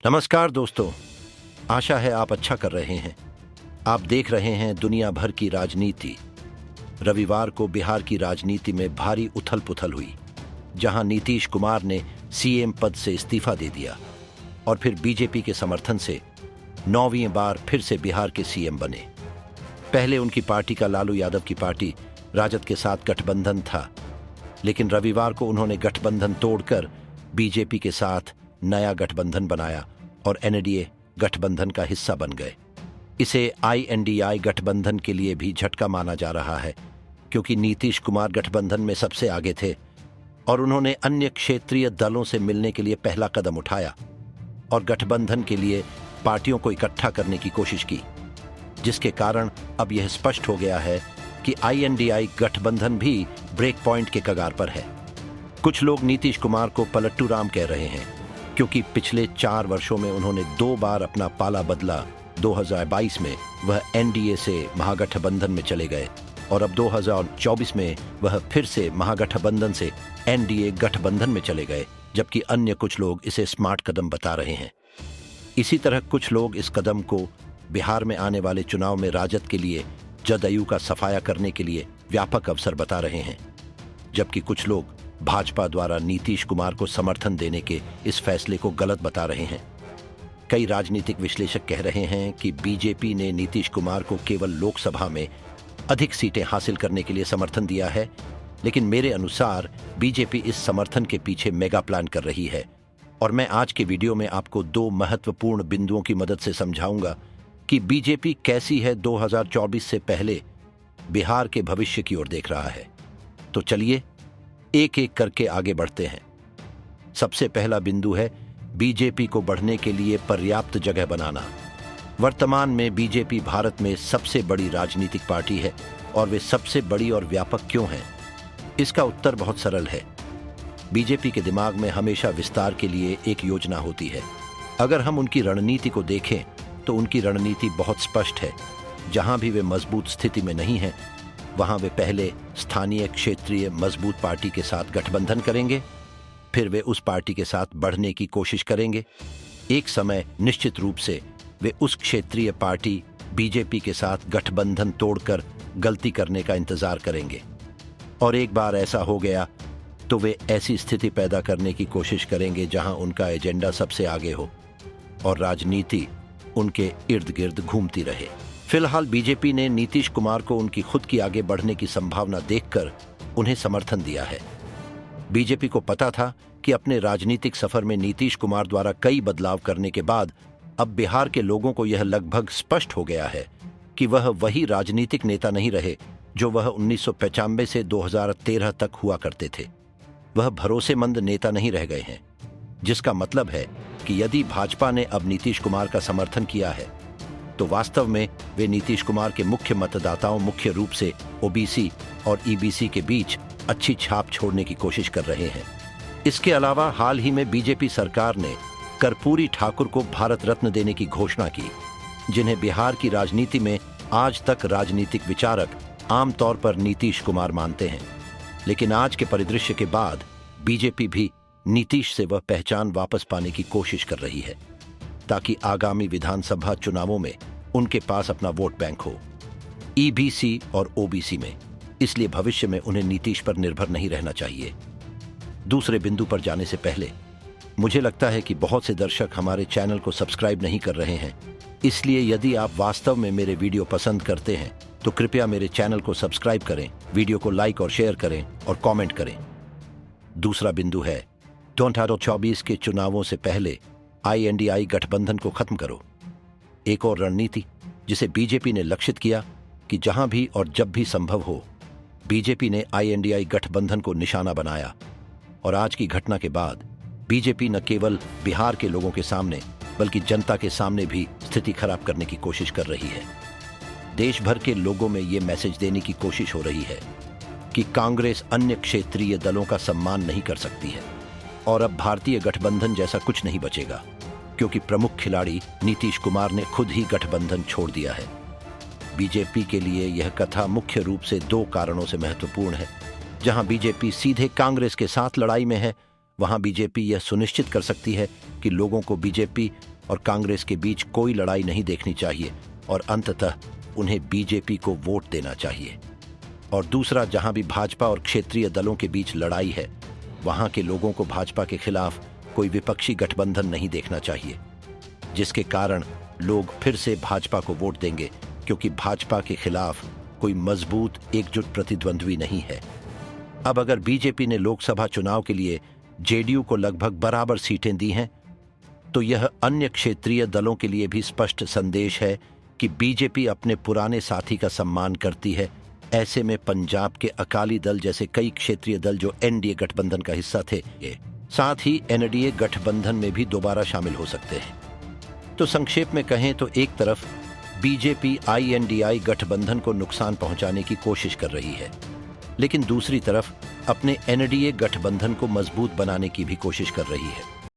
नमस्कार दोस्तों, आशा है आप अच्छा कर रहे हैं। आप देख रहे हैं दुनिया भर की राजनीति। रविवार को बिहार की राजनीति में भारी उथल पुथल हुई, जहां नीतीश कुमार ने सीएम पद से इस्तीफा दे दिया और फिर बीजेपी के समर्थन से 9वीं बार फिर से बिहार के सीएम बने। पहले उनकी पार्टी का लालू यादव की पार्टी राजद के साथ गठबंधन था, लेकिन रविवार को उन्होंने गठबंधन तोड़कर बीजेपी के साथ नया गठबंधन बनाया और एनडीए गठबंधन का हिस्सा बन गए। इसे आईएनडीआई गठबंधन के लिए भी झटका माना जा रहा है, क्योंकि नीतीश कुमार गठबंधन में सबसे आगे थे और उन्होंने अन्य क्षेत्रीय दलों से मिलने के लिए पहला कदम उठाया और गठबंधन के लिए पार्टियों को इकट्ठा करने की कोशिश की, जिसके कारण अब यह स्पष्ट हो गया है कि आईएनडीआई गठबंधन भी ब्रेक पॉइंट के कगार पर है। कुछ लोग नीतीश कुमार को पलट्टू राम कह रहे हैं, क्योंकि पिछले 4 वर्षों में उन्होंने 2 बार अपना पाला बदला। 2022 में वह एनडीए से महागठबंधन में चले गए और अब 2024 में वह फिर से महागठबंधन से एनडीए गठबंधन में चले गए, जबकि अन्य कुछ लोग इसे स्मार्ट कदम बता रहे हैं। इसी तरह कुछ लोग इस कदम को बिहार में आने वाले चुनाव में राजद के लिए जदयू का सफाया करने के लिए व्यापक अवसर बता रहे हैं, जबकि कुछ लोग भाजपा द्वारा नीतीश कुमार को समर्थन देने के इस फैसले को गलत बता रहे हैं। कई राजनीतिक विश्लेषक कह रहे हैं कि बीजेपी ने नीतीश कुमार को केवल लोकसभा में अधिक सीटें हासिल करने के लिए समर्थन दिया है, लेकिन मेरे अनुसार बीजेपी इस समर्थन के पीछे मेगा प्लान कर रही है और मैं आज के वीडियो में आपको 2 महत्वपूर्ण बिंदुओं की मदद से समझाऊंगा कि बीजेपी कैसी है 2024 से पहले बिहार के भविष्य की ओर देख रहा है। तो चलिए एक एक करके आगे बढ़ते हैं। सबसे पहला बिंदु है बीजेपी को बढ़ने के लिए पर्याप्त जगह बनाना। वर्तमान में बीजेपी भारत में सबसे बड़ी राजनीतिक पार्टी है और वे सबसे बड़ी और व्यापक क्यों हैं? इसका उत्तर बहुत सरल है। बीजेपी के दिमाग में हमेशा विस्तार के लिए एक योजना होती है। अगर हम उनकी रणनीति को देखें तो उनकी रणनीति बहुत स्पष्ट है। जहां भी वे मजबूत स्थिति में नहीं हैं, वहां वे पहले स्थानीय क्षेत्रीय मजबूत पार्टी के साथ गठबंधन करेंगे, फिर वे उस पार्टी के साथ बढ़ने की कोशिश करेंगे। एक समय निश्चित रूप से वे उस क्षेत्रीय पार्टी बीजेपी के साथ गठबंधन तोड़कर गलती करने का इंतजार करेंगे और एक बार ऐसा हो गया तो वे ऐसी स्थिति पैदा करने की कोशिश करेंगे जहां उनका एजेंडा सबसे आगे हो और राजनीति उनके इर्द गिर्द घूमती रहे। फिलहाल बीजेपी ने नीतीश कुमार को उनकी खुद की आगे बढ़ने की संभावना देखकर उन्हें समर्थन दिया है। बीजेपी को पता था कि अपने राजनीतिक सफर में नीतीश कुमार द्वारा कई बदलाव करने के बाद अब बिहार के लोगों को यह लगभग स्पष्ट हो गया है कि वह वही राजनीतिक नेता नहीं रहे जो वह 1995 से 2013 तक हुआ करते थे। वह भरोसेमंद नेता नहीं रह गए हैं, जिसका मतलब है कि यदि भाजपा ने अब नीतीश कुमार का समर्थन किया है तो वास्तव में वे नीतीश कुमार के मुख्य मतदाताओं, मुख्य रूप से ओबीसी और ईबीसी के बीच अच्छी छाप छोड़ने की कोशिश कर रहे हैं। इसके अलावा हाल ही में बीजेपी सरकार ने कर्पूरी ठाकुर को भारत रत्न देने की घोषणा की, जिन्हें बिहार की राजनीति में आज तक राजनीतिक विचारक आमतौर पर नीतीश कुमार मानते हैं। लेकिन आज के परिदृश्य के बाद बीजेपी भी नीतीश से वह पहचान वापस पाने की कोशिश कर रही है, ताकि आगामी विधानसभा चुनावों में उनके पास अपना वोट बैंक हो, ईबीसी और ओबीसी में। इसलिए भविष्य में उन्हें नीतीश पर निर्भर नहीं रहना चाहिए। दूसरे बिंदु पर जाने से पहले मुझे लगता है कि बहुत से दर्शक हमारे चैनल को सब्सक्राइब नहीं कर रहे हैं, इसलिए यदि आप वास्तव में मेरे वीडियो पसंद करते हैं तो कृपया मेरे चैनल को सब्सक्राइब करें, वीडियो को लाइक और शेयर करें और कमेंट करें। दूसरा बिंदु है 2024 के चुनावों से पहले आईएनडीआई गठबंधन को खत्म करो। एक और रणनीति जिसे बीजेपी ने लक्षित किया कि जहां भी और जब भी संभव हो, बीजेपी ने आईएनडीआई गठबंधन को निशाना बनाया और आज की घटना के बाद बीजेपी न केवल बिहार के लोगों के सामने बल्कि जनता के सामने भी स्थिति खराब करने की कोशिश कर रही है। देश भर के लोगों में ये मैसेज देने की कोशिश हो रही है कि कांग्रेस अन्य क्षेत्रीय दलों का सम्मान नहीं कर सकती है और अब भारतीय गठबंधन जैसा कुछ नहीं बचेगा, क्योंकि प्रमुख खिलाड़ी नीतीश कुमार ने खुद ही गठबंधन छोड़ दिया है। बीजेपी के लिए यह कथा मुख्य रूप से 2 कारणों से महत्वपूर्ण है। जहां बीजेपी सीधे कांग्रेस के साथ लड़ाई में है, वहां बीजेपी यह सुनिश्चित कर सकती है कि लोगों को बीजेपी और कांग्रेस के बीच कोई लड़ाई नहीं देखनी चाहिए और अंततः उन्हें बीजेपी को वोट देना चाहिए। और दूसरा, जहां भी भाजपा और क्षेत्रीय दलों के बीच लड़ाई है, वहां के लोगों को भाजपा के खिलाफ कोई विपक्षी गठबंधन नहीं देखना चाहिए, जिसके कारण लोग फिर से भाजपा को वोट देंगे, क्योंकि भाजपा के खिलाफ कोई मजबूत एकजुट प्रतिद्वंद्वी नहीं है। अब अगर बीजेपी ने लोकसभा चुनाव के लिए जेडीयू को लगभग बराबर सीटें दी हैं, तो यह अन्य क्षेत्रीय दलों के लिए भी स्पष्ट संदेश है कि बीजेपी अपने पुराने साथी का सम्मान करती है। ऐसे में पंजाब के अकाली दल जैसे कई क्षेत्रीय दल जो एनडीए गठबंधन का हिस्सा थे, साथ ही एनडीए गठबंधन में भी दोबारा शामिल हो सकते हैं। तो संक्षेप में कहें तो एक तरफ बीजेपी आईएनडीआई गठबंधन को नुकसान पहुंचाने की कोशिश कर रही है, लेकिन दूसरी तरफ अपने एनडीए गठबंधन को मजबूत बनाने की भी कोशिश कर रही है।